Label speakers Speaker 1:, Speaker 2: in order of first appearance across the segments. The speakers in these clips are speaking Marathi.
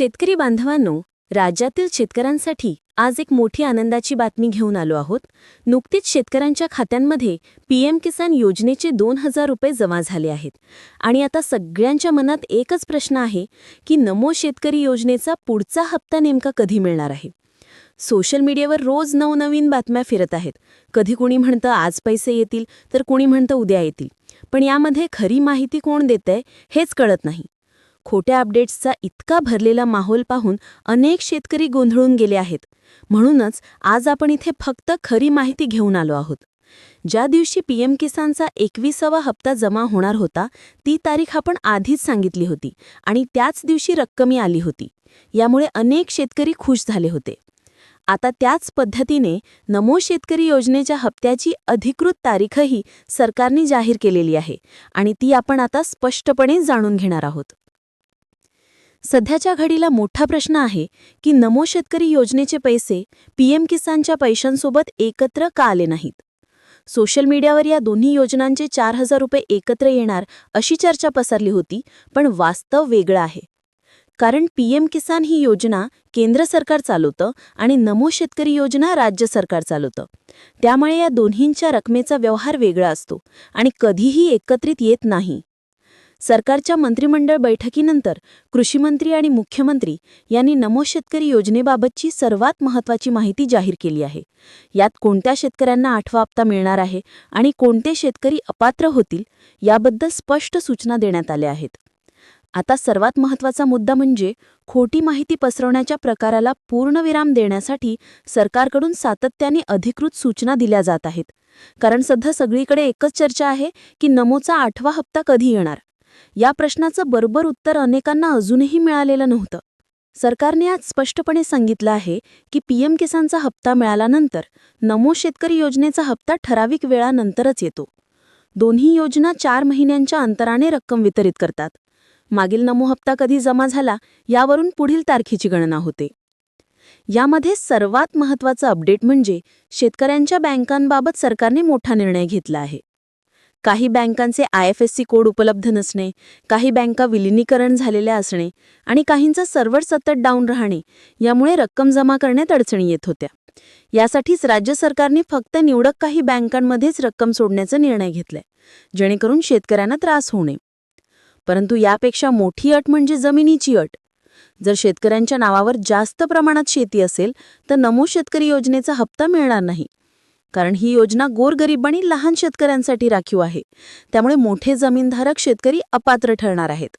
Speaker 1: शेतकरी बांधवांनो, राज्यातील शेतकऱ्यांसाठी आज एक मोठी आनंदाची बातमी घेऊन आलो आहोत. नुकतीच शेतकऱ्यांच्या खात्यांमध्ये पीएम किसान योजनेचे 2,000 रुपये जमा झाले आहेत. आणि आता सगळ्यांच्या मनात एकच प्रश्न आहे की नमो शेतकरी योजनेचा पुढचा हप्ता नेमका कधी मिळणार आहे. सोशल मीडियावर रोज नवनवीन बातम्या फिरत आहेत. कधी कुणी म्हणतं आज पैसे येतील, तर कुणी म्हणतं उद्या येतील. पण यामध्ये खरी माहिती कोण देतंय हेच कळत नाही. खोट्या अपडेट्सचा इतका भरलेला माहोल पाहून अनेक शेतकरी गोंधळून गेले आहेत. म्हणूनच आज आपण इथे फक्त खरी माहिती घेऊन आलो आहोत. ज्या दिवशी पीएम किसानचा 21वा हप्ता जमा होणार होता, ती तारीख आपण आधीच सांगितली होती आणि त्याच दिवशी रक्कमही आली होती. यामुळे अनेक शेतकरी खुश झाले होते. आता त्याच पद्धतीने नमो शेतकरी योजनेच्या हप्त्याची अधिकृत तारीखही सरकारने जाहीर केलेली आहे आणि ती आपण आता स्पष्टपणे जाणून घेणार आहोत. सध्याच्या घडीला मोठा प्रश्न आहे की नमो शेतकरी योजनेचे पैसे पीएम किसानच्या पैशांसोबत एकत्र का आले नाहीत. सोशल मीडियावर या दोन्ही योजनांचे 4,000 रुपये एकत्र येणार अशी चर्चा पसरली होती, पण वास्तव वेगळं आहे. कारण पीएम किसान ही योजना केंद्र सरकार चालवतं आणि नमो शेतकरी योजना राज्य सरकार चालवतं. त्यामुळे या दोन्हींच्या रकमेचा व्यवहार वेगळा असतो आणि कधीही एकत्रित येत नाही. सरकारच्या मंत्रिमंडळ बैठकीनंतर कृषीमंत्री आणि मुख्यमंत्री यांनी नमो शेतकरी योजनेबाबतची सर्वात महत्त्वाची माहिती जाहीर केली आहे. यात कोणत्या शेतकऱ्यांना 8वा हप्ता मिळणार आहे आणि कोणते शेतकरी अपात्र होतील याबद्दल स्पष्ट सूचना देण्यात आल्या आहेत. आता सर्वात महत्त्वाचा मुद्दा म्हणजे खोटी माहिती पसरवण्याच्या प्रकाराला पूर्णविराम देण्यासाठी सरकारकडून सातत्याने अधिकृत सूचना दिल्या जात आहेत. कारण सध्या सगळीकडे एकच चर्चा आहे की नमोचा 8वा हप्ता कधी येणार. या प्रश्नाचं बरोबर उत्तर अनेकांना अजूनही मिळालेलं नव्हतं. सरकारने आज स्पष्टपणे सांगितलं आहे की पीएम किसानचा हप्ता मिळाल्यानंतर नमो शेतकरी योजनेचा हप्ता ठराविक वेळानंतरच येतो. दोन्ही योजना 4 महिन्यांच्या अंतराने रक्कम वितरित करतात. मागील नमो हप्ता कधी जमा झाला यावरून पुढील तारखेची गणना होते. यामध्ये सर्वात महत्त्वाचं अपडेट म्हणजे शेतकऱ्यांच्या बँकांबाबत सरकारने मोठा निर्णय घेतला आहे. काही बँकांचे IFSC कोड उपलब्ध नसणे, काही बँका विलिनीकरण झालेल्या असणे आणि काहींचा सर्व्हर सतत डाऊन राहणे यामुळे रक्कम जमा करण्यात अडचणी येत होत्या. यासाठीच राज्य सरकारने फक्त निवडक काही बँकांमध्येच रक्कम सोडण्याचा निर्णय घेतलाय, जेणेकरून शेतकऱ्यांना त्रास होऊ नये. परंतु यापेक्षा मोठी अट म्हणजे जमिनीची अट. जर शेतकऱ्यांच्या नावावर जास्त प्रमाणात शेती असेल तर नमो शेतकरी योजनेचा हप्ता मिळणार नाही. कारण ही योजना गोरगरीब आणि लहान शेतकऱ्यांसाठी राखीव आहे. त्यामुळे मोठे जमीनधारक शेतकरी अपात्र ठरणार आहेत.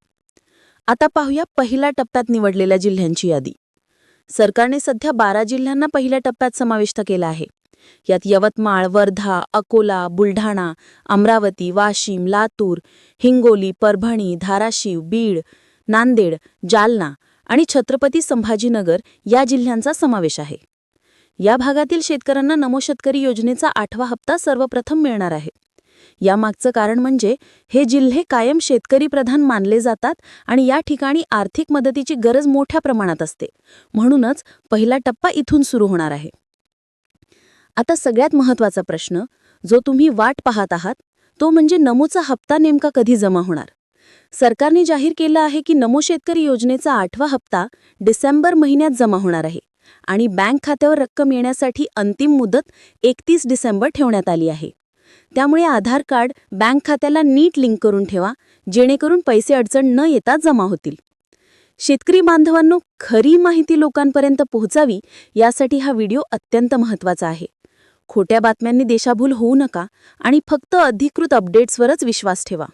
Speaker 1: आता पाहूया पहिल्या टप्प्यात निवडलेल्या जिल्ह्यांची यादी. सरकारने सध्या 12 जिल्ह्यांना पहिल्या टप्प्यात समाविष्ट केला आहे. यात यवतमाळ, वर्धा, अकोला, बुलढाणा, अमरावती, वाशिम, लातूर, हिंगोली, परभणी, धाराशिव, बीड, नांदेड, जालना आणि छत्रपती संभाजीनगर या जिल्ह्यांचा समावेश आहे. या भागातील शेतकऱ्यांना नमो शेतकरी योजनेचा 8वा हप्ता सर्वप्रथम मिळणार आहे. यामागचं कारण म्हणजे हे जिल्हे कायम शेतकरी प्रधान मानले जातात आणि या ठिकाणी आर्थिक मदतीची गरज मोठ्या प्रमाणात असते. म्हणूनच पहिला टप्पा इथून सुरू होणार आहे. आता सगळ्यात महत्त्वाचा प्रश्न जो तुम्ही वाट पाहत आहात तो म्हणजे नमोचा हप्ता नेमका कधी जमा होणार. सरकारने जाहीर केलं आहे की नमो शेतकरी योजनेचा 8वा हप्ता डिसेंबर महिन्यात जमा होणार आहे आणि बँक खात्यावर रक्कम येण्यासाठी अंतिम मुदत 31 डिसेंबर ठेवण्यात आली आहे. त्यामुळे आधार कार्ड बँक खात्याला नीट लिंक करून ठेवा, जेणेकरून पैसे अडचण न येता जमा होतील. शेतकरी बांधवांनो, खरी माहिती लोकांपर्यंत पोहोचावी यासाठी हा व्हिडिओ अत्यंत महत्त्वाचा आहे. खोट्या बातम्यांनी दिशाभूल होऊ नका आणि फक्त अधिकृत अपडेट्सवरच विश्वास ठेवा.